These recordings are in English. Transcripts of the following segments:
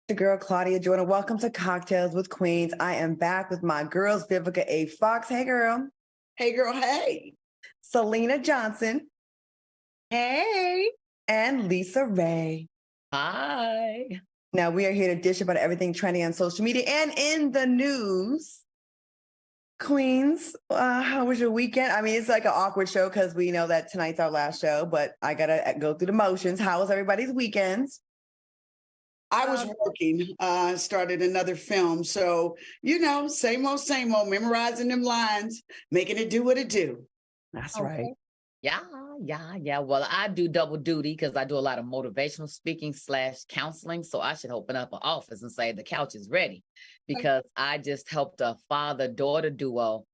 The girl Claudia Jordan. Welcome to Cocktails with Queens. I am back with my girls, Vivica A. Fox. Hey, girl. Hey, girl. Hey. Selena Johnson. Hey. And Lisa Ray. Hi. Now, we are here to dish about everything trendy on social media and in the news. Queens, how was your weekend? I mean, it's like an awkward show because we know that tonight's our last show, but I got to go through the motions. How was everybody's weekends? I was working, started another film. So, same old, memorizing them lines, making it do what it do. That's right. Yeah. Well, I do double duty because I do a lot of motivational speaking / counseling. So I should open up an office and say the couch is ready because I just helped a father-daughter duo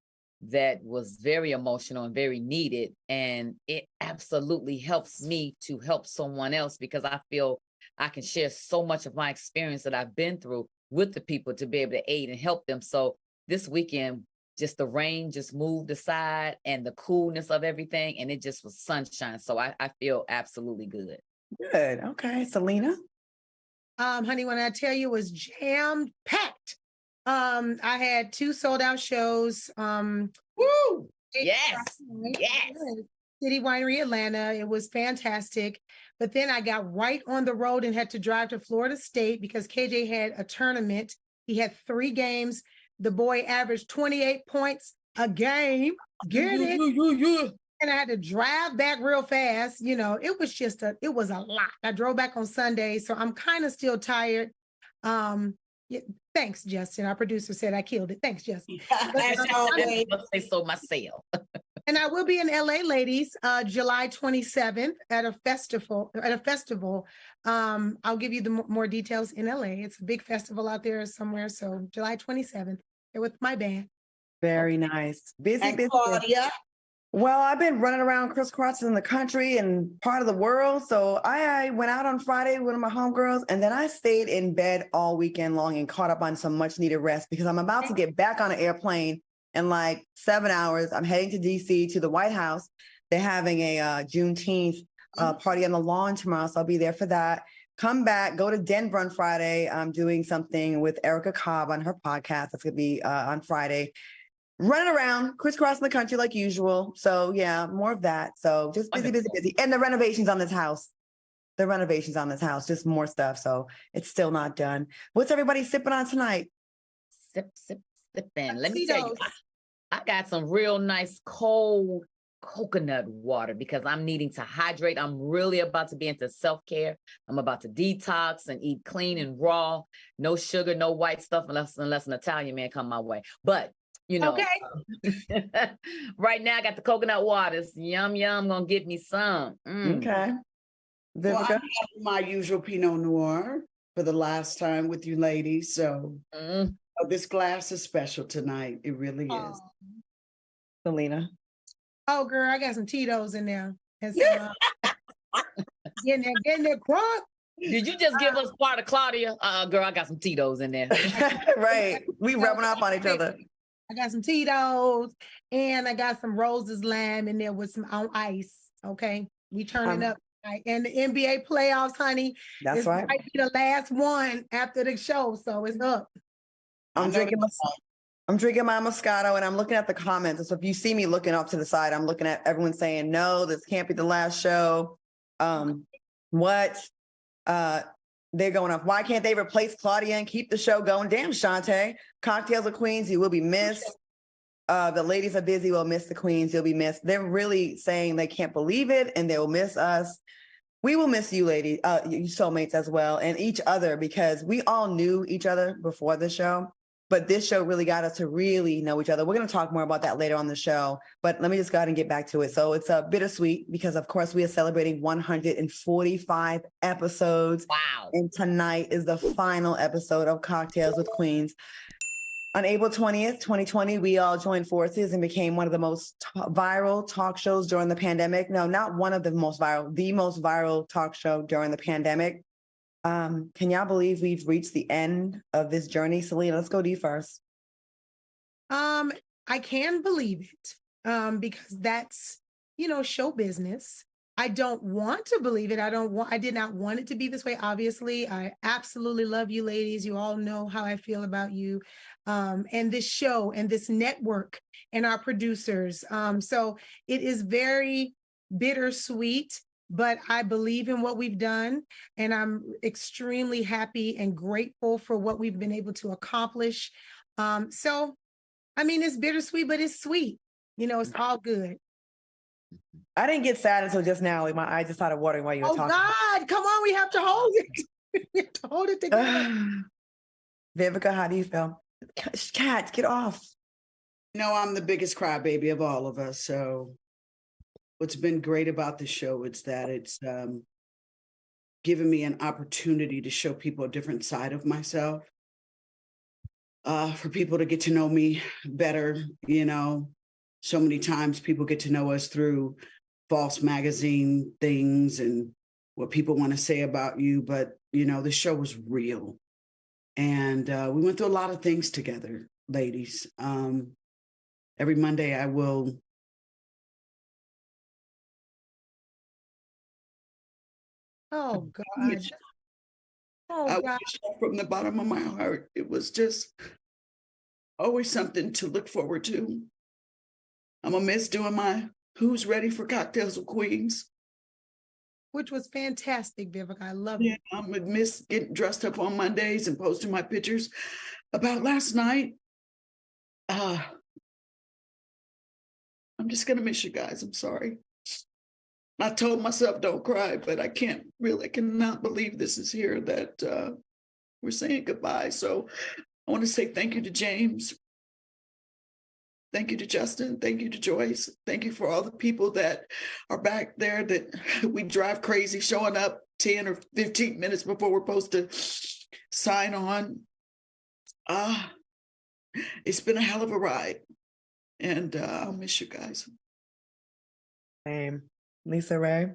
that was very emotional and very needed. And it absolutely helps me to help someone else because I feel I can share so much of my experience that I've been through with the people to be able to aid and help them. So this weekend, just the rain just moved aside and the coolness of everything, and it just was sunshine. So I feel absolutely good. Good. Okay. Selena? Honey, when I tell you it was jam-packed. I had 2 sold-out shows. Woo! Yes. City Winery Atlanta. It was fantastic. But then I got right on the road and had to drive to Florida State because KJ had a tournament. He had 3 games. The boy averaged 28 points a game. Get it? And I had to drive back real fast. It was a lot. I drove back on Sunday, so I'm kind of still tired. Thanks, Justin. Our producer said I killed it. Thanks, Justin. As always, let's say so myself. And I will be in LA, ladies, July 27th at a festival. I'll give you the more details in LA. It's a big festival out there somewhere. So July 27th, with my band. Very nice. Busy. Claudia. Well, I've been running around crisscrossing the country and part of the world. So I went out on Friday with one of my homegirls, and then I stayed in bed all weekend long and caught up on some much needed rest because I'm about to get back on an airplane in like 7 hours. I'm heading to DC to the White House. They're having a Juneteenth party on the lawn tomorrow. So I'll be there for that. Come back, go to Denver on Friday. I'm doing something with Erica Cobb on her podcast. That's going to be on Friday. Running around, crisscrossing the country like usual. So yeah, more of that. So just busy. And the renovations on this house. Just more stuff. So it's still not done. What's everybody sipping on tonight? Sipping. Let me tell you, I got some real nice cold coconut water because I'm needing to hydrate. I'm really about to be into self-care. I'm about to detox and eat clean and raw. No sugar, no white stuff unless an Italian man come my way. But okay. Right now I got the coconut waters. Yum. Gonna get me some. Okay. Well, I have my usual Pinot Noir for the last time with you ladies. So this glass is special tonight. It really is. Selena. Oh, girl, I got some Tito's in there. And some, getting that crunk. Did you just give us part of Claudia? Girl, I got some Tito's in there. Right. We rubbing off on each other. I got some Tito's and I got some Rose's Lamb in there with some on ice. Okay. We turning up. And the NBA playoffs, honey. That's right. Might be the last one after the show. So it's up. I'm drinking my Moscato and I'm looking at the comments. So if you see me looking up to the side, I'm looking at everyone saying, no, this can't be the last show. What? They're going up. Why can't they replace Claudia and keep the show going? Damn, Shantae. Cocktails with Queens, you will be missed. The ladies are busy. We'll miss the Queens. You'll be missed. They're really saying they can't believe it and they will miss us. We will miss you, ladies, you soulmates as well, and each other because we all knew each other before the show. But this show really got us to really know each other. We're going to talk more about that later on the show. But let me just go ahead and get back to it. So it's bittersweet because, of course, we are celebrating 145 episodes. Wow. And tonight is the final episode of Cocktails with Queens. On April 20th, 2020, we all joined forces and became one of the most viral talk shows during the pandemic. No, not one of the most viral talk show during the pandemic. Can y'all believe we've reached the end of this journey? Selena, let's go to you first. I can believe it because that's, show business. I don't want to believe it. I did not want it to be this way. Obviously, I absolutely love you ladies. You all know how I feel about you, and this show and this network and our producers. So it is very bittersweet, but I believe in what we've done, and I'm extremely happy and grateful for what we've been able to accomplish. So, I mean, it's bittersweet, but it's sweet. You know, it's all good. I didn't get sad until just now. My eyes just started watering while you were Oh talking. God, come on, we have to hold it. We have to hold it together. Vivica, how do you feel? Cat, get off. No, I'm the biggest crybaby of all of us. So what's been great about the show is that it's given me an opportunity to show people a different side of myself. For people to get to know me better, you know. So many times people get to know us through false magazine things and what people want to say about you. But, you know, the show was real. And we went through a lot of things together, ladies. Every Monday I will Oh God. Oh I God. wish from the bottom of my heart. It was just always something to look forward to. I'm gonna miss doing my Who's Ready for Cocktails with Queens. Which was fantastic, Vivica. I love Yeah, it. I'm gonna miss getting dressed up on Mondays and posting my pictures about last night. I'm just gonna miss you guys. I'm sorry. I told myself don't cry, but I cannot believe this is here that we're saying goodbye. So I want to say thank you to James. Thank you to Justin. Thank you to Joyce. Thank you for all the people that are back there that we drive crazy showing up 10 or 15 minutes before we're supposed to sign on. It's been a hell of a ride. And I'll miss you guys. Same. Lisa Ray.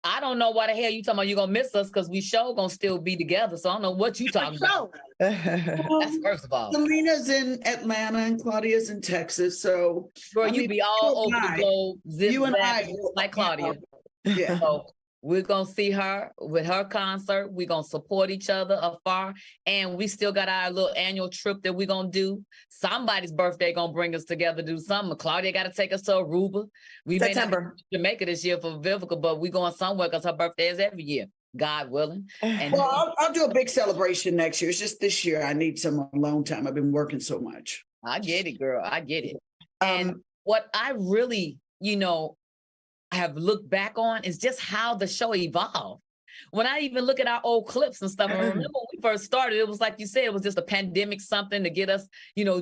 I don't know why the hell you talking about you gonna miss us because we sure gonna still be together. So I don't know what you talking about. That's first of all. Selena's in Atlanta and Claudia's in Texas. So Girl, you be all over the globe, you and I, just like Claudia. Yeah. So we're gonna see her with her concert. We're gonna support each other afar. And we still got our little annual trip that we're gonna do. Somebody's birthday gonna bring us together to do something. Claudia gotta take us to Aruba. We September. may not be to Jamaica this year for Vivica, but we're going somewhere because her birthday is every year, God willing. And Well, I'll do a big celebration next year. It's just this year I need some alone time. I've been working so much. I get it, girl. I get it. And what I really, have looked back on is just how the show evolved. When I even look at our old clips and stuff, I remember when we first started, it was like you said, it was just a pandemic, something to get us,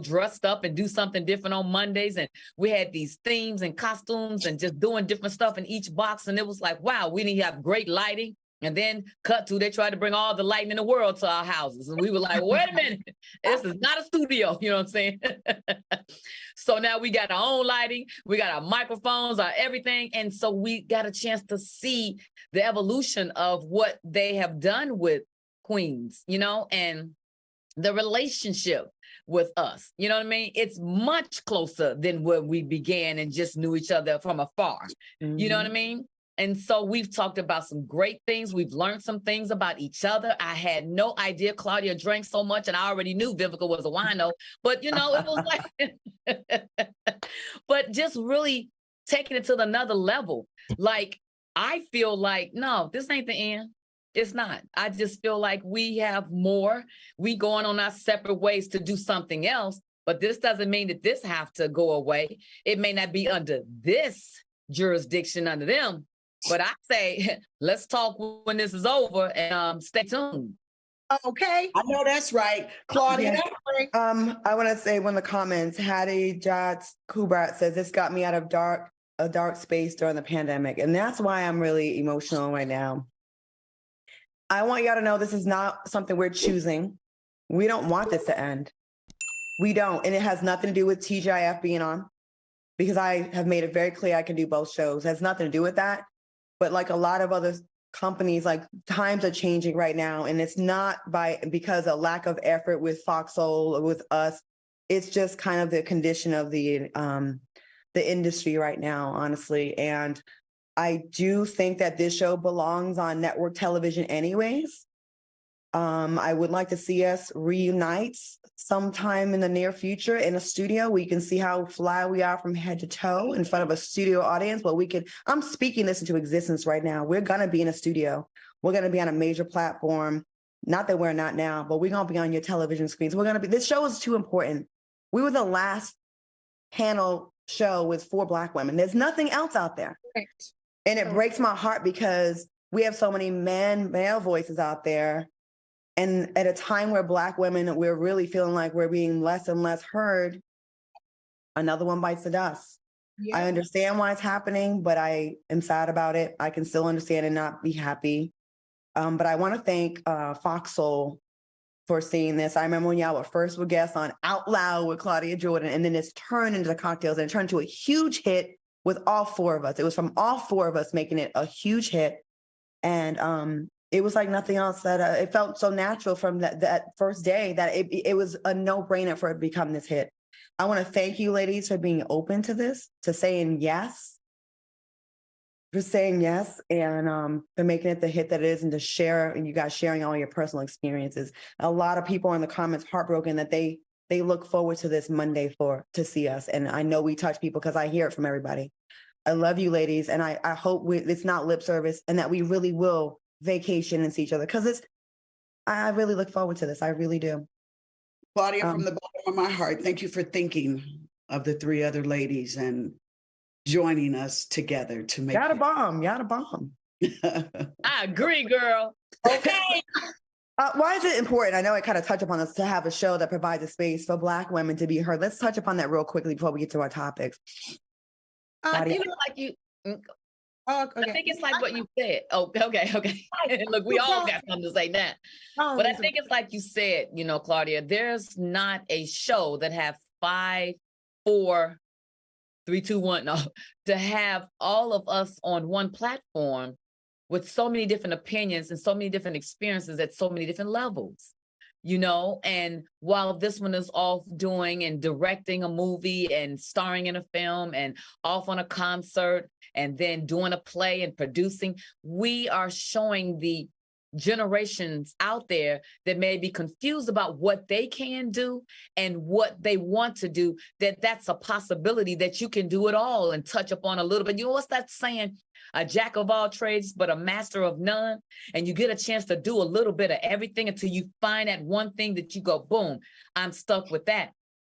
dressed up and do something different on Mondays. And we had these themes and costumes and just doing different stuff in each box. And it was like, wow, we didn't have great lighting. And then they tried to bring all the lighting in the world to our houses. And we were like, wait a minute, this is not a studio. You know what I'm saying? So now we got our own lighting. We got our microphones, our everything. And so we got a chance to see the evolution of what they have done with Queens, and the relationship with us. You know what I mean? It's much closer than when we began and just knew each other from afar. Mm-hmm. You know what I mean? And so we've talked about some great things. We've learned some things about each other. I had no idea Claudia drank so much, and I already knew Vivica was a wino, but it was like, but just really taking it to another level. Like, I feel like, no, this ain't the end. It's not. I just feel like we have more. We going on our separate ways to do something else, but this doesn't mean that this have to go away. It may not be under this jurisdiction under them. But I say, let's talk when this is over and stay tuned. Okay. I know that's right. Claudia. I want to say one of the comments, Hattie Jats Kubrat says, this got me out of a dark space during the pandemic. And that's why I'm really emotional right now. I want y'all to know this is not something we're choosing. We don't want this to end. We don't. And it has nothing to do with TGIF being on, because I have made it very clear I can do both shows. It has nothing to do with that. But like a lot of other companies, like times are changing right now. And it's not because of lack of effort with FOXSOUL or with us. It's just kind of the condition of the industry right now, honestly. And I do think that this show belongs on network television anyways. I would like to see us reunite sometime in the near future in a studio. We can see how fly we are from head to toe in front of a studio audience. But I'm speaking this into existence right now. We're going to be in a studio. We're going to be on a major platform. Not that we're not now, but we're going to be on your television screens. This show is too important. We were the last panel show with 4 Black women. There's nothing else out there. Right. And it breaks my heart because we have so many male voices out there. And at a time where Black women, we're really feeling like we're being less and less heard, another one bites the dust. Yeah. I understand why it's happening, but I am sad about it. I can still understand and not be happy. But I want to thank FOXSOUL for seeing this. I remember when y'all were first with guests on Out Loud with Claudia Jordan, and then it's turned into the cocktails and it turned into a huge hit with all 4 of us. It was from all 4 of us making it a huge hit. And it was like nothing else that it felt so natural from that first day that it was a no-brainer for it to become this hit. I want to thank you ladies for being open to this, to saying yes, for saying yes, and for making it the hit that it is, and to share, and you guys sharing all your personal experiences. A lot of people in the comments heartbroken that they look forward to this Monday to see us. And I know we touch people because I hear it from everybody. I love you ladies. And I hope it's not lip service and that we really will vacation and see each other, because I really look forward to this. I really do. Claudia, from the bottom of my heart, thank you for thinking of the 3 other ladies and joining us together to make Y'all the bomb. I agree, girl. Okay. Why is it important? I know I kind of touched upon this, to have a show that provides a space for Black women to be heard. Let's touch upon that real quickly before we get to our topics. I think like you. Oh, okay. I think it's like what you said. Oh, okay. Look, we all got something to say now. But I think it's like you said, Claudia, there's not a show that have 5, 4, 3, 2, 1, no, to have all of us on one platform with so many different opinions and so many different experiences at so many different levels. And while this one is off doing and directing a movie and starring in a film and off on a concert and then doing a play and producing, we are showing the generations out there that may be confused about what they can do and what they want to do, that's a possibility, that you can do it all and touch upon a little bit. You know what's that saying? A jack of all trades, but a master of none. And you get a chance to do a little bit of everything until you find that one thing that you go, boom, I'm stuck with that.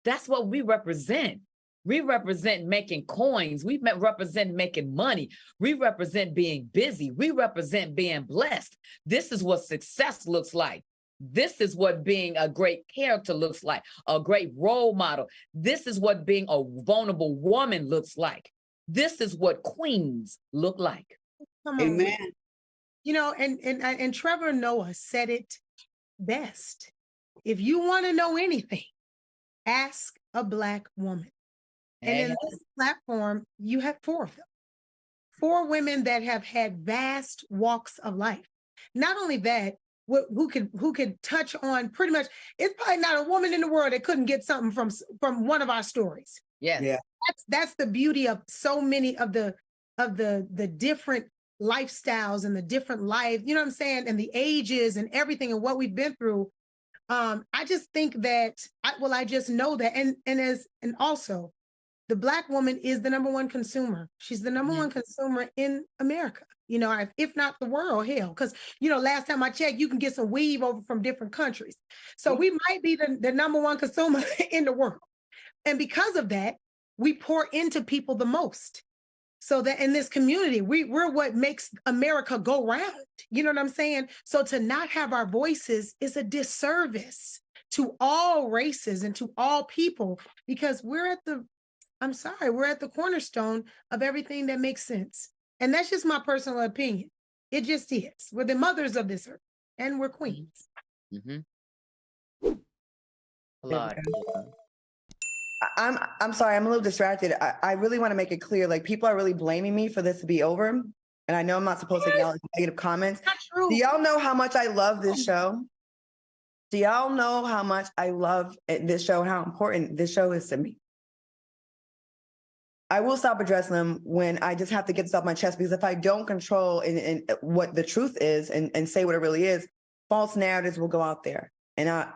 That's what we represent. We represent making coins. We represent making money. We represent being busy. We represent being blessed. This is what success looks like. This is what being a great character looks like, a great role model. This is what being a vulnerable woman looks like. This is what queens look like. Amen. And Trevor Noah said it best. If you want to know anything, ask a Black woman. And in this platform, you have 4 of them. 4 women that have had vast walks of life. Not only that, who could touch on pretty much, it's probably not a woman in the world that couldn't get something from one of our stories. Yes. Yeah. That's the beauty of so many of the different lifestyles and the different life, you know what I'm saying, and the ages and everything and what we've been through. I just think that I just know that, and also the Black woman is the number 1 consumer. She's the number 1 consumer in America, if not the world, hell, because last time I checked, you can get some weave over from different countries. So we might be the number 1 consumer in the world. And because of that, we pour into people the most. So that in this community, we're what makes America go round. You know what I'm saying? So to not have our voices is a disservice to all races and to all people, because we're at the cornerstone of everything that makes sense. And that's just my personal opinion. It just is. We're the mothers of this earth and we're queens. Mm-hmm. I'm sorry, I'm a little distracted. I really want to make it clear, like, people are really blaming me for this to be over. And I know I'm not supposed to acknowledge negative comments. Not true. Do y'all know how much I love this show? Do y'all know how much I love this show and how important this show is to me? I will stop addressing them when I just have to get this off my chest, because if I don't control in what the truth is and say what it really is, false narratives will go out there. And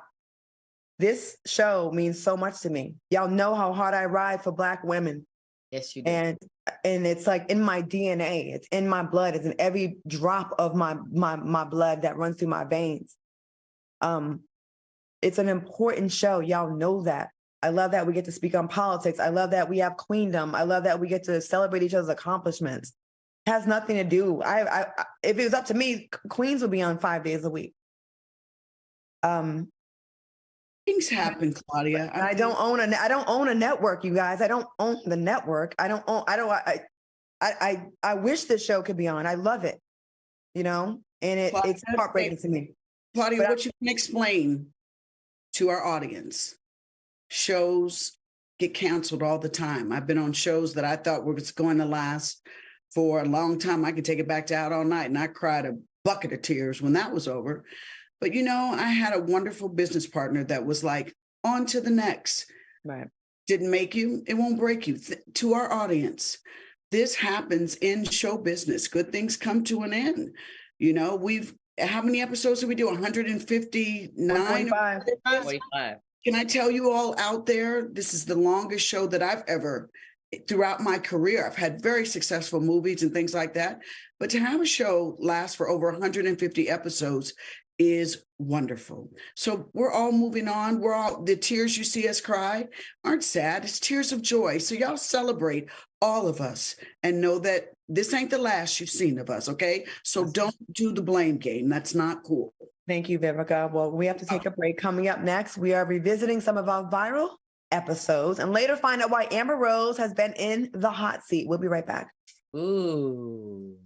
this show means so much to me. Y'all know how hard I ride for Black women. Yes, you do. And it's like in my DNA, it's in my blood, it's in every drop of my blood that runs through my veins. It's an important show. Y'all know that. I love that we get to speak on politics. I love that we have Queendom. I love that we get to celebrate each other's accomplishments. It has nothing to do. If it was up to me, Queens would be on 5 days a week. Things happen, Claudia. I don't own a network, you guys. I don't own the network. I wish this show could be on. I love it, and it's heartbreaking to me. Claudia, what you can explain to our audience, shows get canceled all the time. I've been on shows that I thought was going to last for a long time. I could take it back to Out All Night, and I cried a bucket of tears when that was over. But, I had a wonderful business partner that was like, on to the next. Right. Didn't make you, it won't break you. To our audience, this happens in show business. Good things come to an end. How many episodes did we do? 159? 45. Can I tell you all out there, this is the longest show that I've ever, throughout my career. I've had very successful movies and things like that. But to have a show last for over 150 episodes is wonderful. So we're all moving on. The tears you see us cry aren't sad. It's tears of joy. So y'all celebrate all of us and know that this ain't the last you've seen of us, okay? So don't do the blame game. That's not cool. Thank you, Vivica. Well, we have to take a break. Coming up next, we are revisiting some of our viral episodes and later find out why Amber Rose has been in the hot seat. We'll be right back. Ooh.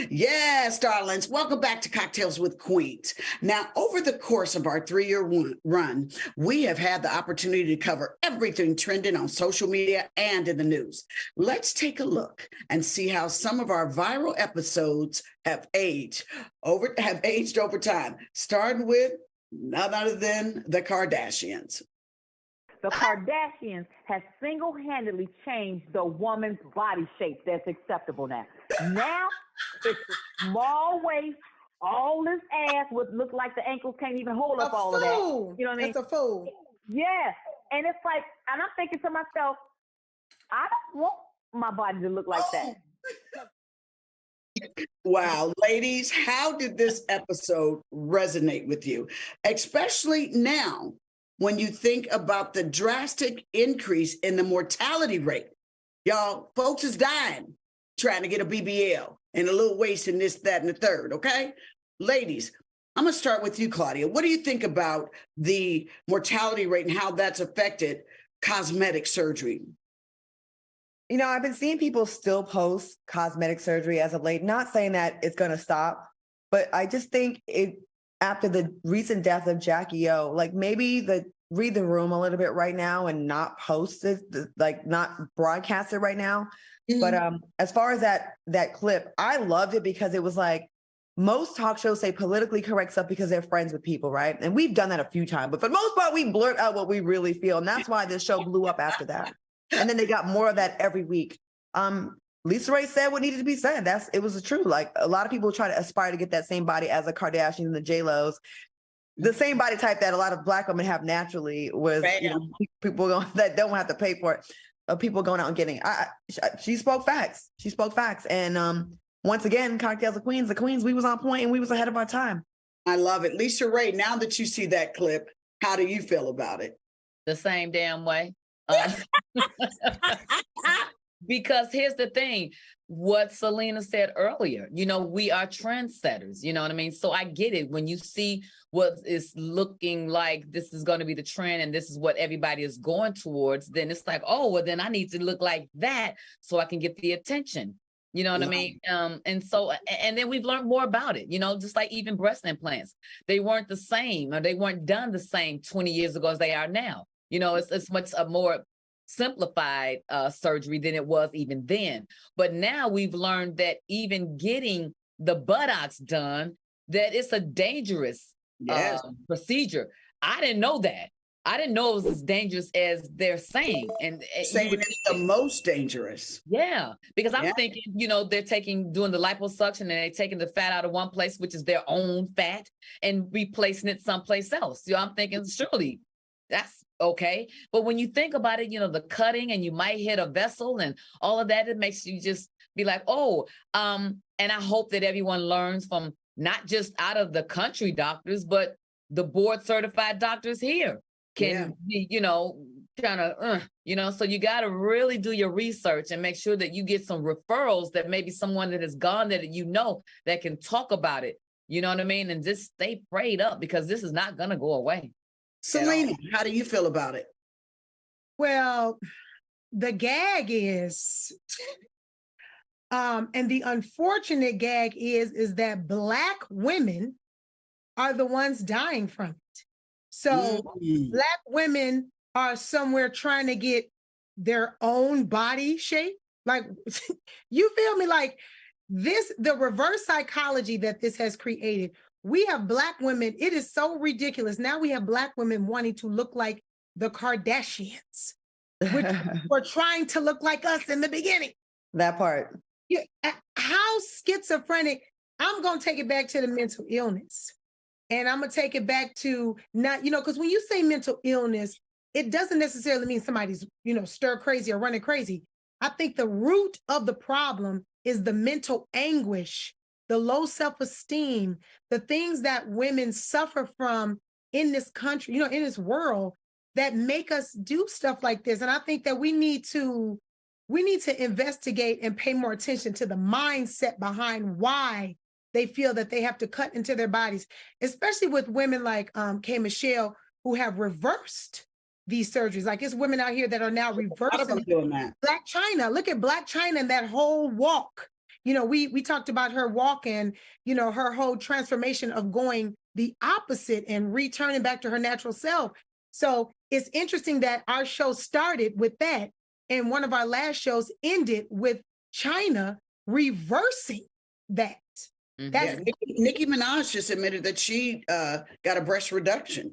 Yes, darlings. Welcome back to Cocktails with Queens. Now, over the course of our 3-year run, we have had the opportunity to cover everything trending on social media and in the news. Let's take a look and see how some of our viral episodes have aged over time, starting with none other than the Kardashians. The Kardashians has single-handedly changed the woman's body shape that's acceptable now. Now, it's a small waist, all this ass would look like the ankles can't even hold up all of that. You know what I mean? That's a fool. Yeah. And it's like, and I'm thinking to myself, I don't want my body to look like that. Wow, ladies, how did this episode resonate with you? Especially now, when you think about the drastic increase in the mortality rate. Y'all, folks is dying trying to get a BBL and a little waist and this, that, and the third, okay? Ladies, I'm going to start with you, Claudia. What do you think about the mortality rate and how that's affected cosmetic surgery? I've been seeing people still post cosmetic surgery as of late, not saying that it's going to stop, but I just think after the recent death of Jackie O, like maybe read the room a little bit right now and not post it, like not broadcast it right now. Mm-hmm. But as far as that clip, I loved it because it was like most talk shows say politically correct stuff because they're friends with people, right? And we've done that a few times, but for the most part, we blurt out what we really feel. And that's why this show blew up after that. And then they got more of that every week. Lisa Ray said what needed to be said. It was true. Like a lot of people try to aspire to get that same body as the Kardashians and the J-Los. The same body type that a lot of Black women have naturally was, people that don't have to pay for it. People going out and getting it. She spoke facts. And once again, Cocktails of Queens, the Queens, we was on point and we was ahead of our time. I love it. Lisa Ray, now that you see that clip, how do you feel about it? The same damn way. Because here's the thing, what Selena said earlier, we are trendsetters, you know what I mean? So I get it. When you see what is looking like this is going to be the trend and this is what everybody is going towards, then it's like, oh, well, then I need to look like that so I can get the attention. You know what I mean? And then we've learned more about it, just like even breast implants. They weren't the same, or they weren't done the same 20 years ago as they are now. It's much a more simplified surgery than it was even then. But now we've learned that even getting the buttocks done, that it's a dangerous procedure. I didn't know that. I didn't know it was as dangerous as they're saying. And Saying it's the most dangerous. yeah, because I'm Yeah. thinking, they're doing the liposuction and they're taking the fat out of one place, which is their own fat, and replacing it someplace else. I'm thinking, surely that's okay. But when you think about it, the cutting and you might hit a vessel and all of that, it makes you just be like, and I hope that everyone learns from not just out of the country doctors, but the board certified doctors here can be, kind of, so you got to really do your research and make sure that you get some referrals that maybe someone that has gone there that can talk about it. You know what I mean? And just stay prayed up, because this is not going to go away. Selena, how do you feel about it? Well, the gag is, and the unfortunate gag is that Black women are the ones dying from it. So Black women are somewhere trying to get their own body shape. Like, you feel me? Like the reverse psychology that this has created. We have Black women. It is so ridiculous. Now we have Black women wanting to look like the Kardashians, which were trying to look like us in the beginning. That part. Yeah, how schizophrenic. I'm going to take it back to the mental illness. And I'm going to take it back to not, because when you say mental illness, it doesn't necessarily mean somebody's, stir crazy or running crazy. I think the root of the problem is the mental anguish, the low self-esteem, the things that women suffer from in this country, in this world, that make us do stuff like this. And I think that we need to investigate and pay more attention to the mindset behind why they feel that they have to cut into their bodies, especially with women like K. Michelle, who have reversed these surgeries. Like, it's women out here that are now reversing. Doing that. Black China, look at Black China and that whole walk. We talked about her walk and, her whole transformation of going the opposite and returning back to her natural self. So it's interesting that our show started with that. And one of our last shows ended with China reversing that. That's Nicki Minaj just admitted that she got a breast reduction.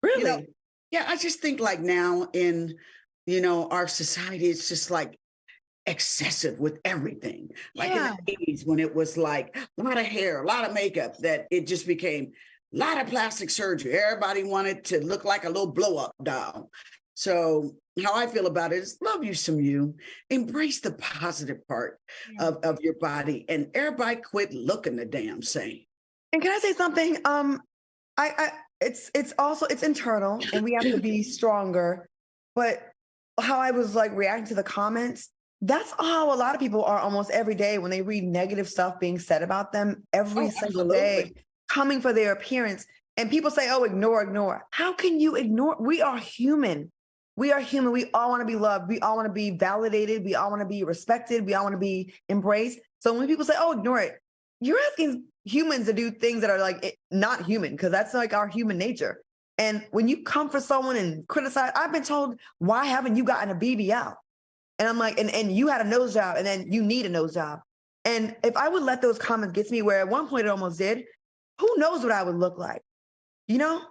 Really? Yeah, I just think like now in, our society, it's just like excessive with everything. Like in the 80s when it was like a lot of hair, a lot of makeup, that it just became a lot of plastic surgery. Everybody wanted to look like a little blow up doll. So how I feel about it is love you some you, embrace the positive part of your body, and everybody quit looking the damn same. And can I say something? It's internal and we have to be stronger. But how I was like reacting to the comments, that's how a lot of people are almost every day when they read negative stuff being said about them every single day, coming for their appearance. And people say, ignore. How can you ignore? We are human. We are human. We all want to be loved. We all want to be validated. We all want to be respected. We all want to be embraced. So when people say, ignore it, you're asking humans to do things that are like not human, because that's like our human nature. And when you come for someone and criticize, I've been told, why haven't you gotten a BBL? And I'm like, and you had a nose job and then you need a nose job. And if I would let those comments get to me, where at one point it almost did, who knows what I would look like?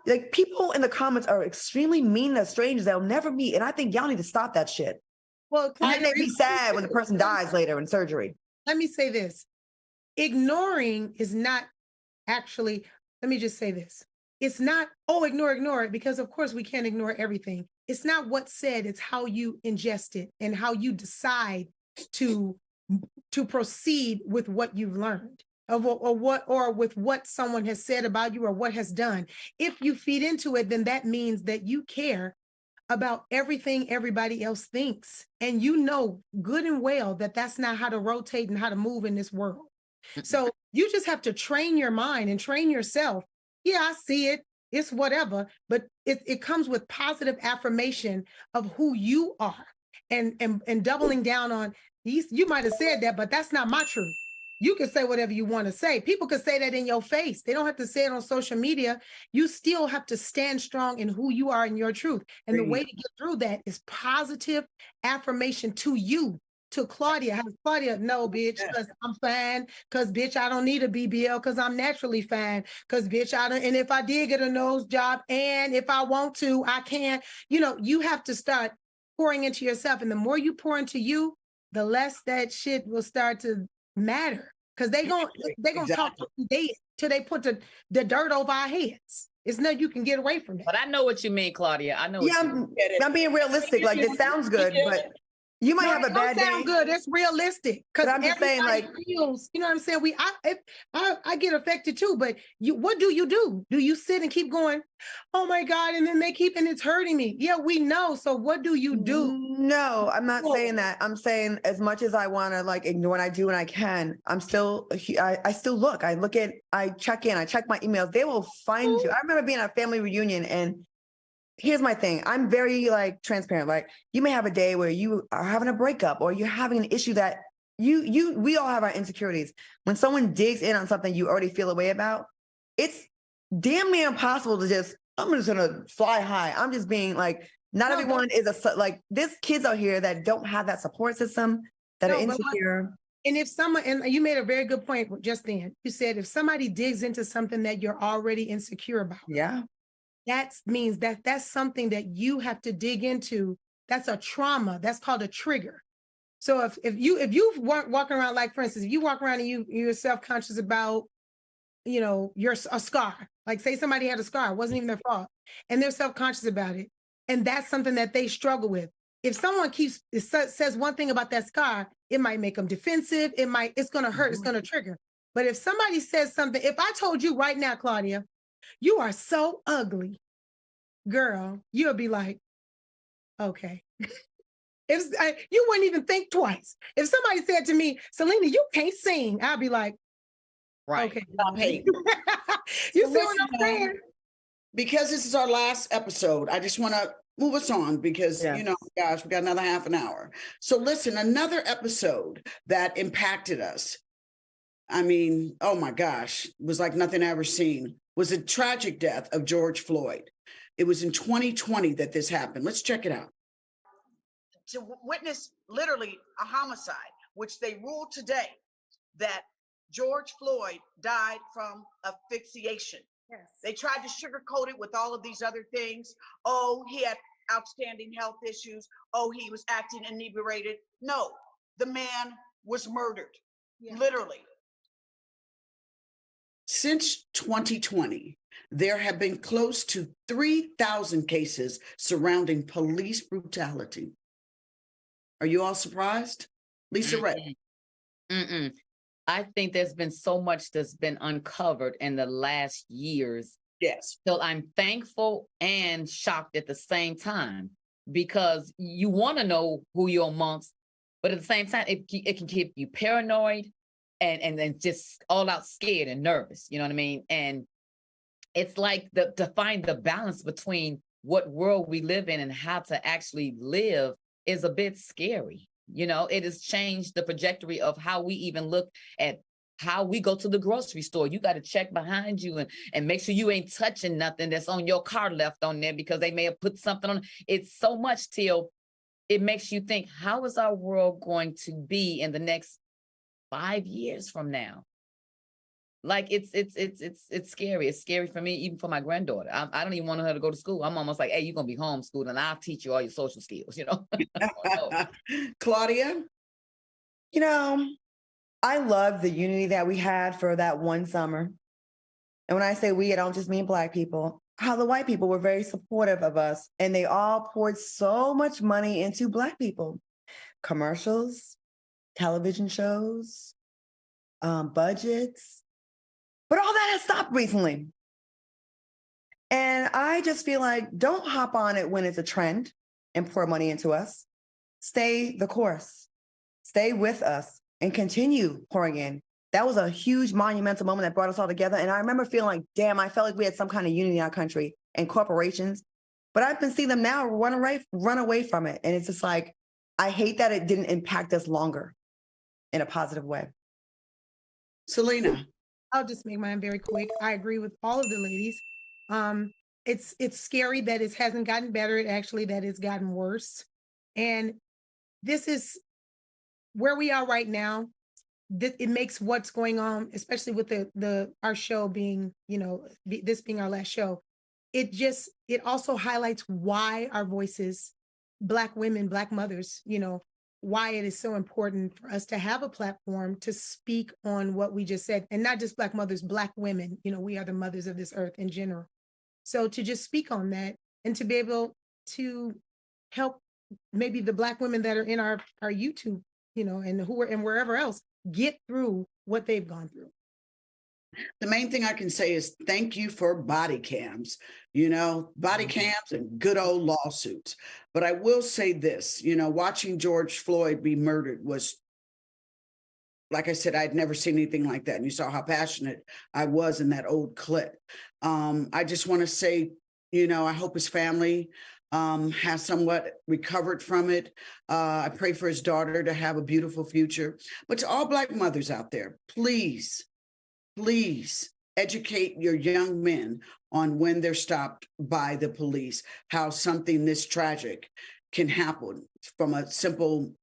Like people in the comments are extremely mean to strangers they'll never meet. And I think y'all need to stop that shit. Well, and then they be sad when the person dies later in surgery. Let me say this. Ignoring is not actually, let me just say this. It's not, ignore it, because of course we can't ignore everything. It's not what's said, it's how you ingest it and how you decide to proceed with what you've learned. Or with what someone has said about you or what has done. If you feed into it, then that means that you care about everything everybody else thinks. And you know good and well that that's not how to rotate and how to move in this world. So you just have to train your mind and train yourself. Yeah, I see it. It's whatever. But it comes with positive affirmation of who you are and doubling down on these. You might have said that, but that's not my truth. You can say whatever you want to say. People can say that in your face. They don't have to say it on social media. You still have to stand strong in who you are and your truth. And the way to get through that is positive affirmation to you to Claudia. Claudia, no, bitch, because I'm fine. Because, bitch, I don't need a BBL because I'm naturally fine. Because, bitch, I don't. And if I did get a nose job and if I want to, I can. You know, you have to start pouring into yourself. And the more you pour into you, the less that shit will start to matter. Because they gonna talk till they put the dirt over our heads. It's nothing you can get away from it. But I know what you mean, Claudia. I know. Yeah, I'm being realistic. Like, it sounds good, but you might have a bad day. Sound good. It's realistic. Because I'm just saying, like, feels, you know what I'm saying? I get affected too. But what do? Do you sit and keep going, oh my God, and then and it's hurting me? Yeah, we know. So what do you do? No, I'm not saying that. I'm saying as much as I want to like ignore what I do and I can, I'm still, I still look. I check in. I check my emails. They will find you. I remember being at a family reunion and here's my thing. I'm very like transparent. Like, you may have a day where you are having a breakup or you're having an issue that we all have our insecurities. When someone digs in on something you already feel a way about, it's damn near impossible to just, I'm just going to fly high. I'm just being like, not everyone is like, there's kids out here that don't have that support system, that are insecure. And if someone, and you made a very good point just then, you said, if somebody digs into something that you're already insecure about. Yeah. That means that's something that you have to dig into. That's a trauma. That's called a trigger. So if you walking around, like, for instance, if you walk around and you're self-conscious about, you know, a scar, like say somebody had a scar, it wasn't even their fault, and they're self-conscious about it, and that's something that they struggle with. If someone says one thing about that scar, it might make them defensive. It's going to hurt. It's going to trigger. But if somebody says something, if I told you right now, Claudia, you are so ugly, girl, you'll be like, okay. You wouldn't even think twice. If somebody said to me, Selena, you can't sing, I'll be like, right. Okay. Stop hating. You see what I'm saying? Because this is our last episode, I just want to move us on because, you know, gosh, we got another half an hour. So listen, another episode that impacted us. I mean, oh my gosh, it was like nothing I ever seen. Was a tragic death of George Floyd. It was in 2020 that this happened. Let's check it out. To witness literally a homicide, which they ruled today that George Floyd died from asphyxiation. Yes. They tried to sugarcoat it with all of these other things. Oh, he had outstanding health issues. Oh, he was acting inebriated. No, the man was murdered, literally. Since 2020, there have been close to 3,000 cases surrounding police brutality. Are you all surprised? Lisa Ray. I think there's been so much that's been uncovered in the last years. Yes. So I'm thankful and shocked at the same time, because you want to know who you're amongst, but at the same time, it can keep you paranoid and then just all out scared and nervous. You know what I mean? And it's like to find the balance between what world we live in and how to actually live is a bit scary. You know, it has changed the trajectory of how we even look at how we go to the grocery store. You got to check behind you and make sure you ain't touching nothing that's on your car left on there, because they may have put something on. It's so much till it makes you think, how is our world going to be in the next 5 years from now? Like, it's scary. It's scary for me, even for my granddaughter. I don't even want her to go to school. I'm almost like, hey, you're going to be homeschooled and I'll teach you all your social skills, you know? Claudia? You know, I love the unity that we had for that one summer. And when I say we, I don't just mean Black people. How the white people were very supportive of us, and they all poured so much money into Black people. Commercials, television shows, budgets. But all that has stopped recently. And I just feel like, don't hop on it when it's a trend and pour money into us. Stay the course. Stay with us and continue pouring in. That was a huge monumental moment that brought us all together. And I remember feeling like, damn, I felt like we had some kind of unity in our country and corporations. But I've been seeing them now run away from it. And it's just like, I hate that it didn't impact us longer in a positive way. Selena? I'll just make mine very quick. I agree with all of the ladies. It's scary that it hasn't gotten better. That it's gotten worse. And this is where we are right now, it makes what's going on, especially with our show being, this being our last show, it also highlights why our voices, Black women, Black mothers, why it is so important for us to have a platform to speak on what we just said, and not just Black mothers, Black women, we are the mothers of this earth in general. So to just speak on that and to be able to help maybe the Black women that are in our YouTube, and wherever else, get through what they've gone through. The main thing I can say is thank you for body cams, body cams and good old lawsuits. But I will say this, watching George Floyd be murdered was, like I said, I'd never seen anything like that. And you saw how passionate I was in that old clip. I just want to say, I hope his family has somewhat recovered from it. I pray for his daughter to have a beautiful future. But to all Black mothers out there, please educate your young men on when they're stopped by the police, how something this tragic can happen from a simple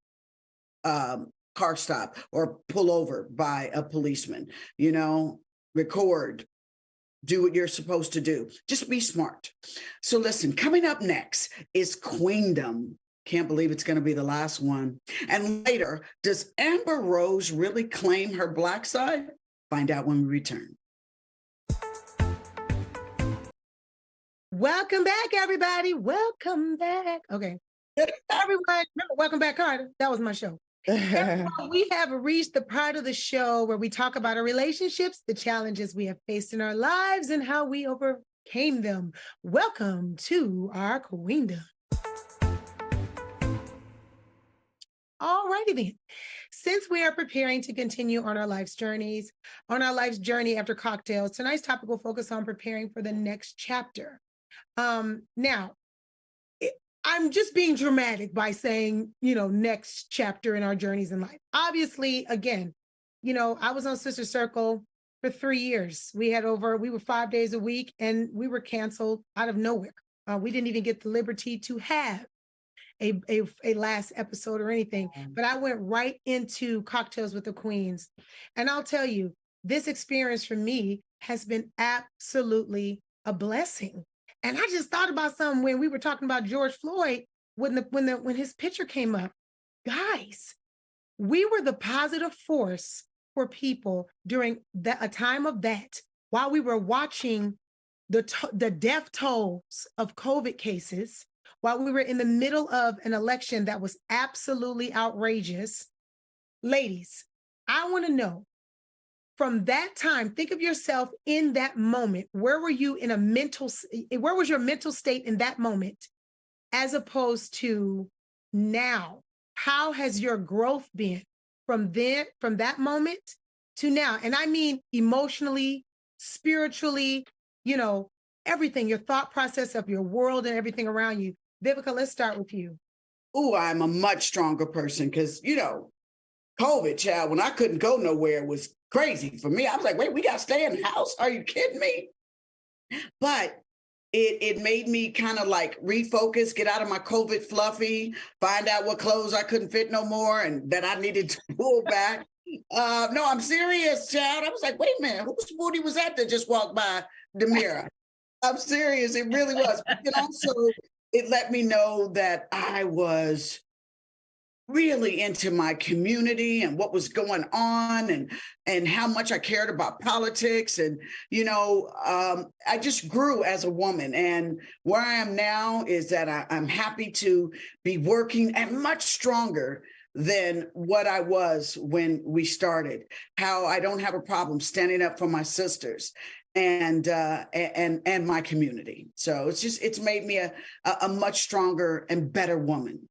car stop or pull over by a policeman. Record, do what you're supposed to do. Just be smart. So listen, coming up next is Queendom. Can't believe it's going to be the last one. And later, does Amber Rose really claim her Black side? Find out when we return. Welcome back, everybody. Welcome back. Okay. Everyone, remember, welcome back, Carter. That was my show. Everyone, we have reached the part of the show where we talk about our relationships, the challenges we have faced in our lives, and how we overcame them. Welcome to our Queendom. All righty then. Since we are preparing to continue on our life's journey after cocktails, tonight's topic will focus on preparing for the next chapter. Now, I'm just being dramatic by saying, next chapter in our journeys in life. Obviously, again, I was on Sister Circle for 3 years. We were 5 days a week and we were canceled out of nowhere. We didn't even get the liberty to have a last episode or anything, but I went right into Cocktails with the Queens. And I'll tell you, this experience for me has been absolutely a blessing. And I just thought about something when we were talking about George Floyd, when his picture came up. Guys, we were the positive force for people during a time of that, while we were watching the death tolls of COVID cases, while we were in the middle of an election that was absolutely outrageous. Ladies, I want to know, from that time, think of yourself in that moment. Where were you where was your mental state in that moment, as opposed to now? How has your growth been from that moment to now? And I mean emotionally, spiritually, everything, your thought process of your world and everything around you. Vivica, let's start with you. Oh, I'm a much stronger person because, COVID, child, when I couldn't go nowhere was crazy for me. I was like, wait, we got to stay in the house? Are you kidding me? But it made me kind of like refocus, get out of my COVID fluffy, find out what clothes I couldn't fit no more and that I needed to pull back. No, I'm serious, child. I was like, wait a minute, whose booty was that just walked by the mirror? I'm serious. It really was. But also, it let me know that I was really into my community and what was going on and how much I cared about politics. And, I just grew as a woman. And where I am now is that I'm happy to be working and much stronger than what I was when we started, how I don't have a problem standing up for my sisters and my community. So it's made me a much stronger and better woman.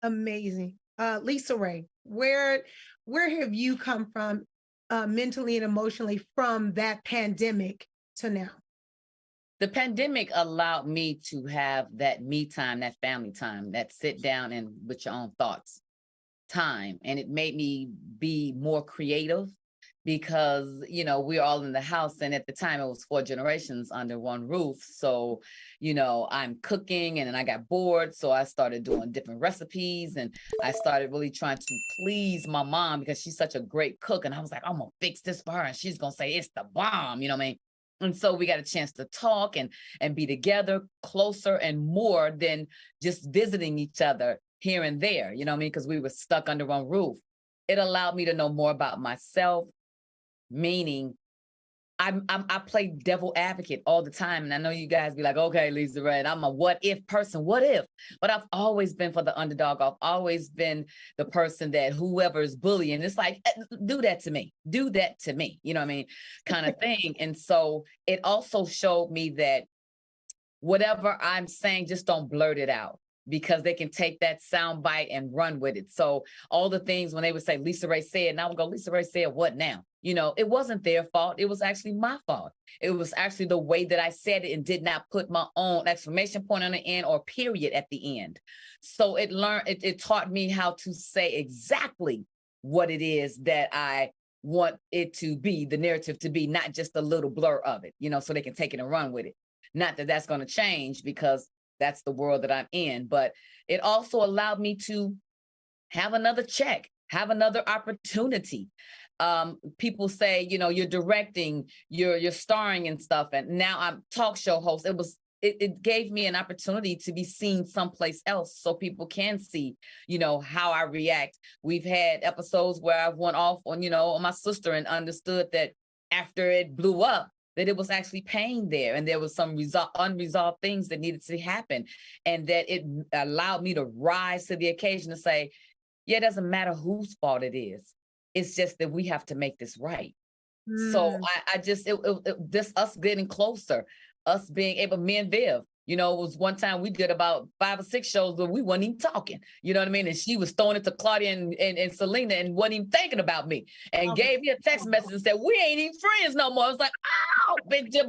Amazing. Lisa Ray, where have you come from mentally and emotionally from that pandemic to now? The pandemic allowed me to have that me time, that family time, that sit down and with your own thoughts time. And it made me be more creative because, you know, we're all in the house. And at the time it was 4 generations under one roof. So, you know, I'm cooking and then I got bored. So I started doing different recipes and I started really trying to please my mom because she's such a great cook. And I was like, I'm gonna fix this for her and she's gonna say it's the bomb, you know what I mean? And so we got a chance to talk and be together closer and more than just visiting each other here and there, you know what I mean? Because we were stuck under one roof. It allowed me to know more about myself, meaning I play devil advocate all the time. And I know you guys be like, okay, Lisa Ray, I'm a what if person, what if? But I've always been for the underdog. I've always been the person that whoever is bullying, it's like, do that to me, you know what I mean? Kind of thing. And so it also showed me that whatever I'm saying, just don't blurt it out, because they can take that sound bite and run with it. So all the things when they would say, Lisa Ray said, and I would go, Lisa Ray said what now? You know, it wasn't their fault. It was actually my fault. It was actually the way that I said it and did not put my own exclamation point on the end or period at the end. So it taught me how to say exactly what it is that I want it to be, the narrative to be, not just a little blur of it, you know, so they can take it and run with it. Not that that's going to change, because that's the world that I'm in, but it also allowed me to have another check, have another opportunity. People say, you know, you're directing, you're starring and stuff, and now I'm talk show host. It gave me an opportunity to be seen someplace else so people can see, you know, how I react. We've had episodes where I've went off on, you know, on my sister and understood that after it blew up, that it was actually pain there and there was some unresolved things that needed to happen, and that it allowed me to rise to the occasion to say, yeah, it doesn't matter whose fault it is. It's just that we have to make this right. So this us getting closer, us being able, me and Viv, you know, it was one time we did about 5 or 6 shows where we weren't even talking, you know what I mean? And she was throwing it to Claudia and Selena and wasn't even thinking about me, and gave me a text message and said, we ain't even friends no more. I was like, oh,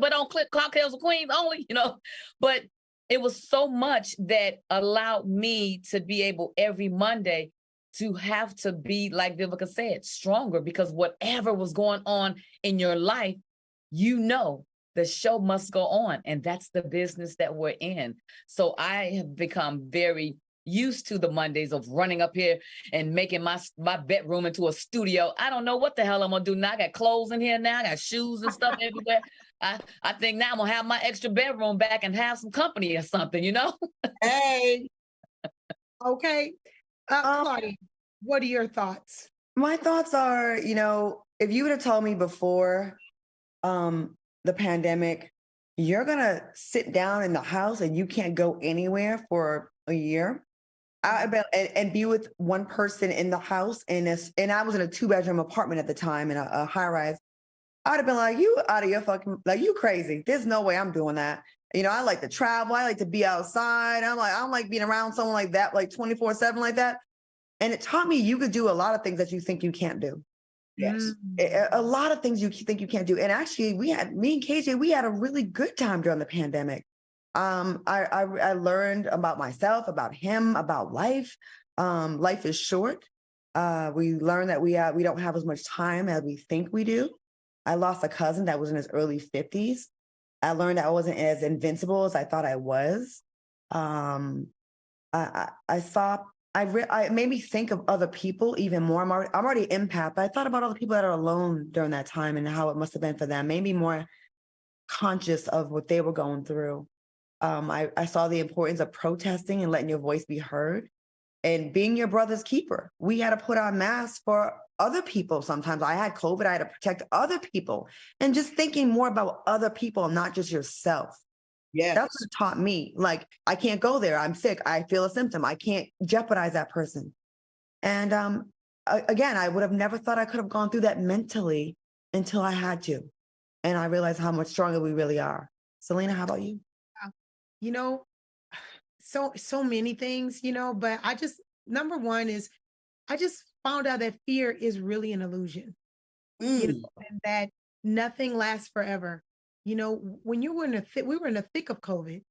but on Cocktails of Queens only, you know? But it was so much that allowed me to be able every Monday to have to be, like Vivica said, stronger, because whatever was going on in your life, you know, the show must go on, and that's the business that we're in. So I have become very used to the Mondays of running up here and making my bedroom into a studio. I don't know what the hell I'm gonna do now. I got clothes in here now. I got shoes and stuff everywhere. I think now I'm gonna have my extra bedroom back and have some company or something, you know? Hey. Okay. Claudia, what are your thoughts? My thoughts are, you know, if you would have told me before the pandemic, you're going to sit down in the house and you can't go anywhere for a year, and be with one person in the house, and I was in a 2-bedroom apartment at the time in a high rise, I'd have been like, you out of your fucking, like, you crazy. There's no way I'm doing that. You know, I like to travel. I like to be outside. I don't like being around someone like that, like 24/7 like that. And it taught me you could do a lot of things that you think you can't do. Yes. A lot of things you think you can't do. And actually, me and KJ, we had a really good time during the pandemic. I learned about myself, about him, about life. Life is short. We learned that we don't have as much time as we think we do. I lost a cousin that was in his early 50s. I learned that I wasn't as invincible as I thought I was. It made me think of other people even more. I'm already empath, but I thought about all the people that are alone during that time and how it must have been for them. Made me more conscious of what they were going through. I saw the importance of protesting and letting your voice be heard and being your brother's keeper. We had to put on masks for other people. Sometimes I had COVID, I had to protect other people, and just thinking more about other people, not just yourself. Yes. That's what it taught me. Like, I can't go there. I'm sick. I feel a symptom. I can't jeopardize that person. And again, I would have never thought I could have gone through that mentally until I had to. And I realized how much stronger we really are. Selena, how about you? You know, so many things, you know, but number one is I just found out that fear is really an illusion, you know, and that nothing lasts forever. You know, when you were we were in the thick of COVID,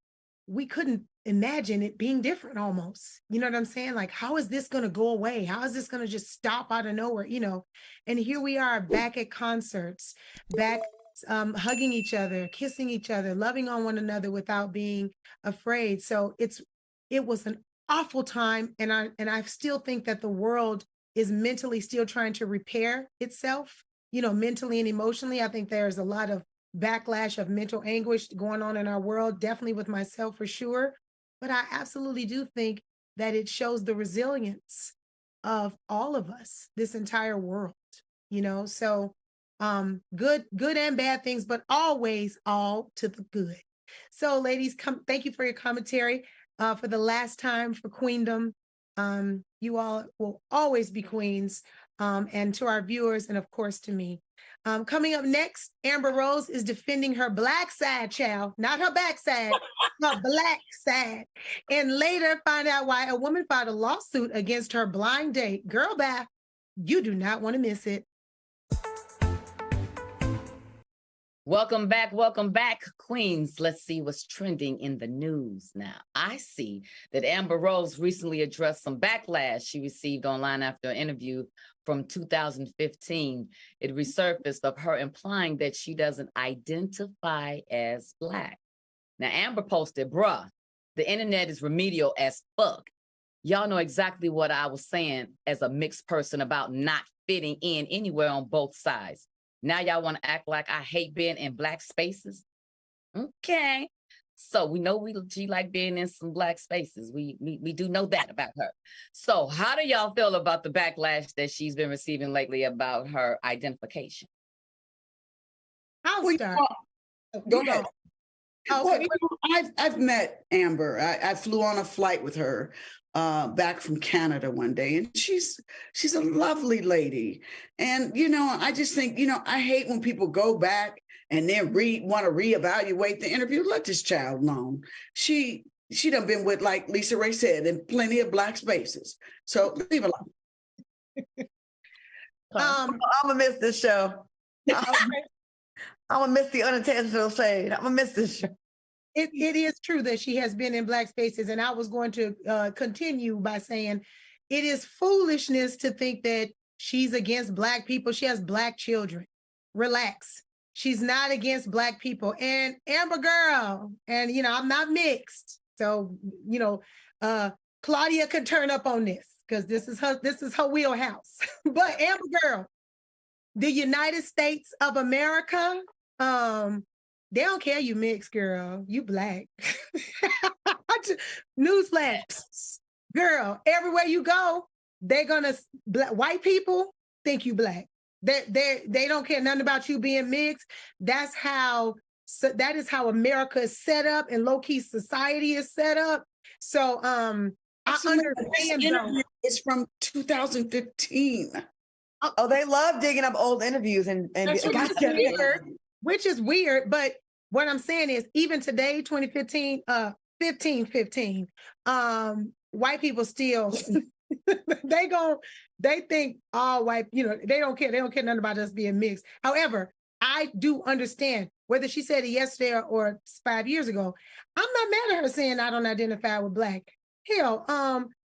we couldn't imagine it being different almost. You know what I'm saying? Like, how is this going to go away? How is this going to just stop out of nowhere? You know, and here we are back at concerts, back hugging each other, kissing each other, loving on one another without being afraid. So it was an awful time. And I still think that the world is mentally still trying to repair itself, you know, mentally and emotionally. I think there's a lot of backlash of mental anguish going on in our world, definitely with myself for sure. But I absolutely do think that it shows the resilience of all of us, this entire world, you know. So good and bad things, but always all to the good. So ladies, thank you for your commentary. For the last time for Queendom. You all will always be queens. And to our viewers, and of course to me. Coming up next, Amber Rose is defending her black side, child, not her backside, her black side. And later find out why a woman filed a lawsuit against her blind date. Girl, bye. You do not want to miss it. Welcome back, Queens. Let's see what's trending in the news now. I see that Amber Rose recently addressed some backlash she received online after an interview from 2015. It resurfaced of her implying that she doesn't identify as Black. Now, Amber posted, bruh, the internet is remedial as fuck. Y'all know exactly what I was saying as a mixed person about not fitting in anywhere on both sides. Now y'all want to act like I hate being in Black spaces? Okay. So we know she like being in some Black spaces. We do know that about her. So how do y'all feel about the backlash that she's been receiving lately about her identification? I'll start. Go ahead. Okay. Well, you know, I've met Amber. I flew on a flight with her back from Canada one day, and she's a lovely lady. And you know, I just think, you know, I hate when people go back and then want to reevaluate the interview. Let this child alone. She done been with, like Lisa Ray said, in plenty of Black spaces. So leave her alone. I'm gonna miss this show. I'm gonna miss the unintentional shade. I'm gonna miss this show. It is true that she has been in Black spaces, and I was going to continue by saying it is foolishness to think that she's against Black people. She has Black children. Relax. She's not against Black people. And Amber girl, and you know, I'm not mixed, so you know, Claudia could turn up on this because this is her wheelhouse. But Amber girl, the United States of America, they don't care you mixed, girl. You Black. Newsflash, girl. Everywhere you go, they're gonna white people think you Black. They don't care nothing about you being mixed. That is how America is set up, and low key society is set up. So I understand. Though. It's from 2015. Oh, they love digging up old interviews and which is weird, but what I'm saying is even today, 2015, 15, white people still they think all white, you know, they don't care nothing about us being mixed. However, I do understand whether she said it yesterday or 5 years ago. I'm not mad at her saying I don't identify with Black. Hell,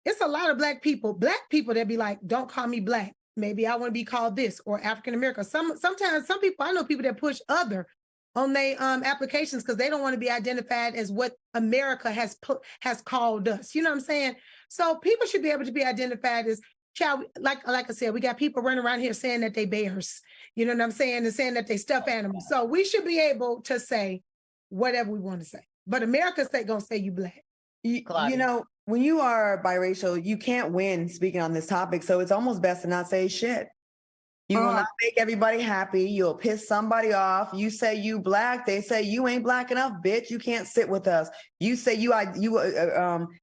it's a lot of Black people that be like, don't call me Black. Maybe I want to be called this or African American. Sometimes some people, I know people that push other on their applications because they don't want to be identified as what America has called us. You know what I'm saying? So people should be able to be identified as child. Like I said, we got people running around here saying that they bears. You know what I'm saying? And saying that they stuffed animals. So we should be able to say whatever we want to say. But America's gonna say you Black. You know, when you are biracial, you can't win speaking on this topic. So it's almost best to not say shit. You will not make everybody happy. You'll piss somebody off. You say you Black. They say you ain't Black enough, bitch. You can't sit with us. You say you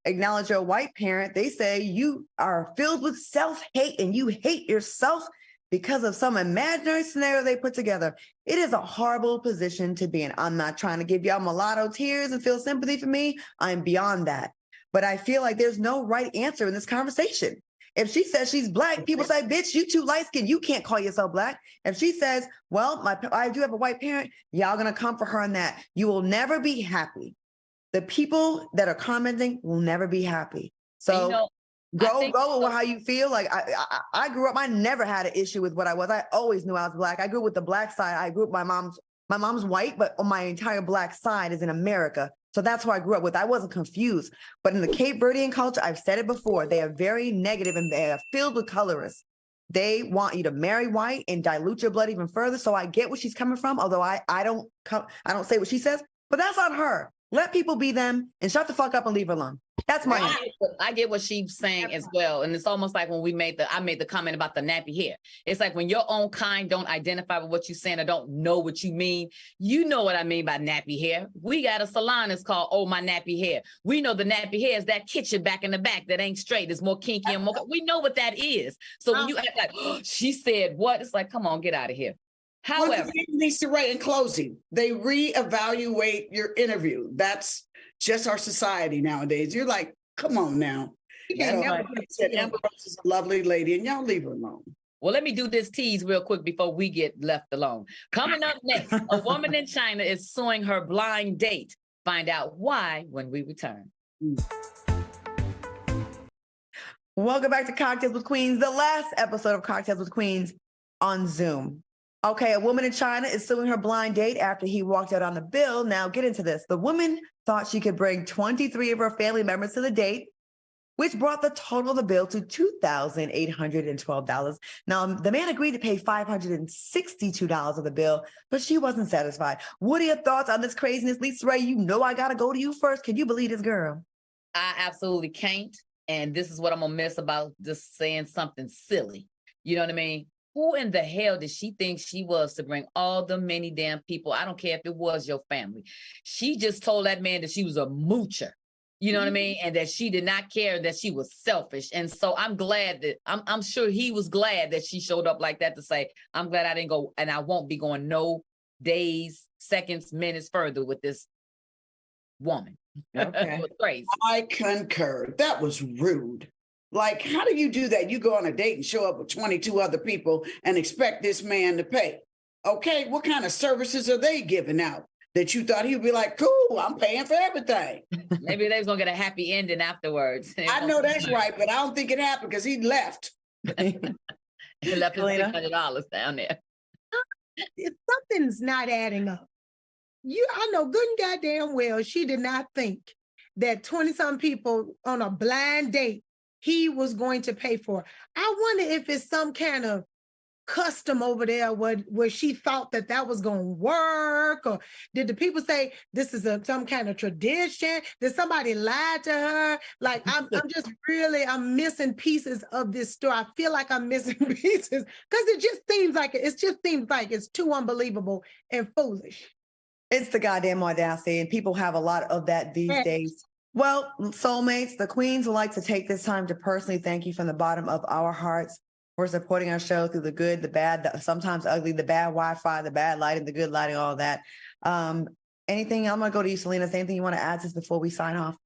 acknowledge your white parent. They say you are filled with self-hate and you hate yourself because of some imaginary scenario they put together. It is a horrible position to be in. I'm not trying to give y'all mulatto tears and feel sympathy for me. I'm beyond that. But I feel like there's no right answer in this conversation. If she says she's Black, people say, bitch, you too light-skinned. You can't call yourself Black. If she says, well, I do have a white parent, y'all gonna come for her on that. You will never be happy. the people that are commenting will never be happy. So And, go with how you feel. Like I grew up, I never had an issue with what I was. I always knew I was Black. I grew up with the Black side. I grew up, my mom's white, but on my entire Black side is in America. So that's who I grew up with. I wasn't confused. But in the Cape Verdean culture, I've said it before, they are very negative and they are filled with colorists. They want you to marry white and dilute your blood even further. So I get where she's coming from, although I don't say what she says, but that's on her. Let people be them and shut the fuck up and leave her alone. That's my I get what she's saying as well. And it's almost like when I made the comment about the nappy hair. It's like when your own kind don't identify with what you're saying or don't know what you mean. You know what I mean by nappy hair. We got a salon that's called Oh My Nappy Hair. We know the nappy hair is that kitchen back in the back that ain't straight. It's more kinky and more. We know what that is. So when you act like, oh, she said what? It's like, come on, get out of here. However, Lisa Ray, in closing, they reevaluate your interview. That's just our society nowadays. You're like, come on now. Amber Rose is a lovely lady, and y'all leave her alone. well, let me do this tease real quick before we get left alone. Coming up next, a woman in China is suing her blind date. Find out why when we return. Welcome back to Cocktails with Queens, the last episode of Cocktails with Queens on Zoom. Okay, a woman in China is suing her blind date after he walked out on the bill. Now, get into this. The woman thought she could bring 23 of her family members to the date, which brought the total of the bill to $2,812. Now, the man agreed to pay $562 of the bill, but she wasn't satisfied. What are your thoughts on this craziness? Lisa Ray, you know I got to go to you first. Can you believe this girl? I absolutely can't. And this is what I'm going to miss about just saying something silly. You know what I mean? Who in the hell did she think she was to bring all the many damn people? I don't care if it was your family. She just told that man that she was a moocher. You know what I mean? And that she did not care, that she was selfish. And so I'm glad that, I'm sure he was glad that she showed up like that to say, I'm glad I didn't go, and I won't be going no days, seconds, minutes further with this woman. Okay. It was crazy. I concur. That was rude. Like, how do you do that? You go on a date and show up with 22 other people and expect this man to pay. Okay, what kind of services are they giving out that you thought he'd be like, cool, I'm paying for everything? Maybe they was going to get a happy ending afterwards. I know that's right, but I don't think it happened because he left. He left his $600 down there. If something's not adding up, I know good and goddamn well she did not think that 20-some people on a blind date he was going to pay for. I wonder if it's some kind of custom over there where she thought that was going to work, or did the people say this is some kind of tradition? Did somebody lie to her? Like, I'm missing pieces of this story. I feel like I'm missing pieces because it just seems like it's too unbelievable and foolish. It's the goddamn audacity, and people have a lot of that these days. Well, soulmates, the queens would like to take this time to personally thank you from the bottom of our hearts for supporting our show through the good, the bad, the sometimes ugly, the bad Wi-Fi, the bad lighting, the good lighting, all that. Anything? I'm going to go to you, Selena. Anything you want to add to this before we sign off?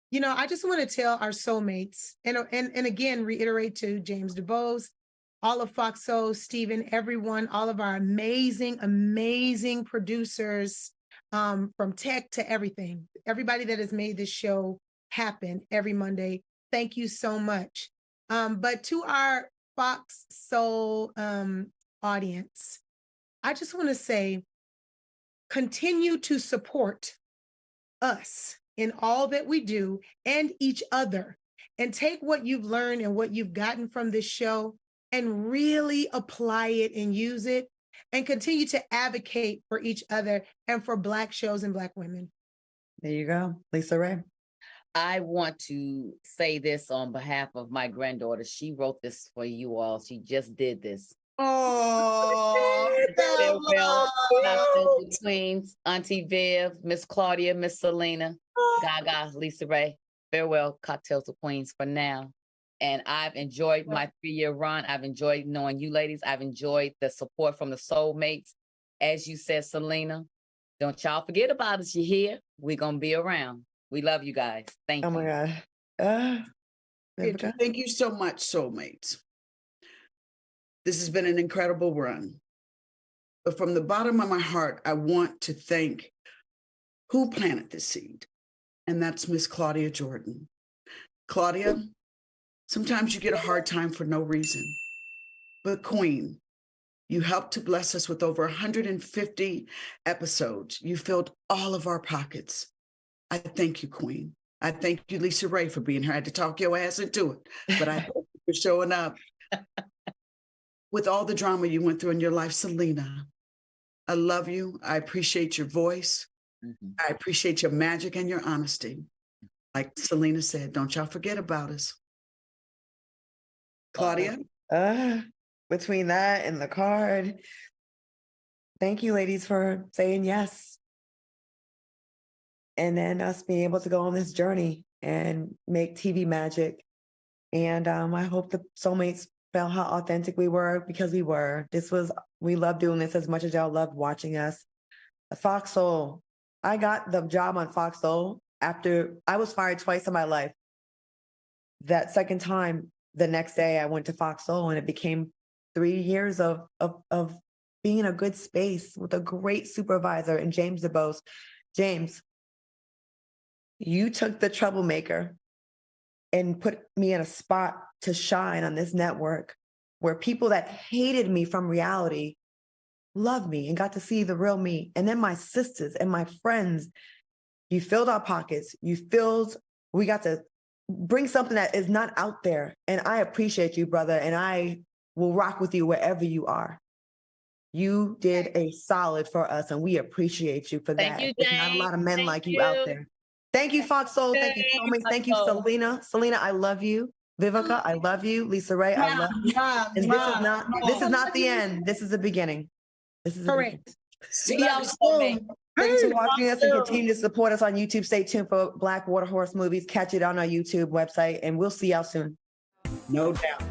You know, I just want to tell our soulmates and again, reiterate to James DeVos, all of FOXSOUL, Stephen, everyone, all of our amazing, amazing producers, from tech to everything, everybody that has made this show happen every Monday. Thank you so much. But to our FOXSOUL audience, I just want to say, continue to support us in all that we do and each other, and take what you've learned and what you've gotten from this show and really apply it and use it, and continue to advocate for each other and for Black shows and Black women. There you go. Lisa Ray. I want to say this on behalf of my granddaughter. She wrote this for you all. She just did this. Oh, Farewell, Queens, Auntie Viv, Miss Claudia, Miss Selena, Gaga, Lisa Ray. Farewell, Cocktails with Queens for now. And I've enjoyed my 3-year run. I've enjoyed knowing you ladies. I've enjoyed the support from the soulmates. As you said, Selena, don't y'all forget about us. You're here. We're going to be around. We love you guys. Thank you. Oh my God. Thank you so much, soulmates. This has been an incredible run. But from the bottom of my heart, I want to thank who planted this seed, and that's Miss Claudia Jordan. Claudia, sometimes you get a hard time for no reason, but Queen, you helped to bless us with over 150 episodes. You filled all of our pockets. I thank you, Queen. I thank you, Lisa Ray, for being here. I had to talk your ass into it, but I thank you for showing up. With all the drama you went through in your life, Selena, I love you. I appreciate your voice. I appreciate your magic and your honesty. Like Selena said, don't y'all forget about us. Claudia? Between that and the card, thank you, ladies, for saying yes. And then us being able to go on this journey and make TV magic. And I hope the soulmates felt how authentic we were, because we were. We love doing this as much as y'all loved watching us. FOXSOUL. I got the job on FOXSOUL after I was fired twice in my life. That second time, the next day I went to FOXSOUL, and it became 3 years of being in a good space with a great supervisor and James DeBose. James, you took the troublemaker and put me in a spot to shine on this network where people that hated me from reality loved me and got to see the real me. And then my sisters and my friends, you filled our pockets. We got to bring something that is not out there. And I appreciate you, brother. And I will rock with you wherever you are. You did a solid for us, and we appreciate you for that. Thank you, There's not a lot of men Thank like you out there. Thank you, FOXSOUL. Thank you so much. Thank you, Selena. Selena, I love you. Vivica, I love you. Lisa Ray, I love you. And this is not the end. This is the beginning. This is Correct. See y'all soon. Thanks for watching us and continue to support us on YouTube. Stay tuned for Black Water Horse movies. Catch it on our YouTube website, and we'll see y'all soon. No doubt.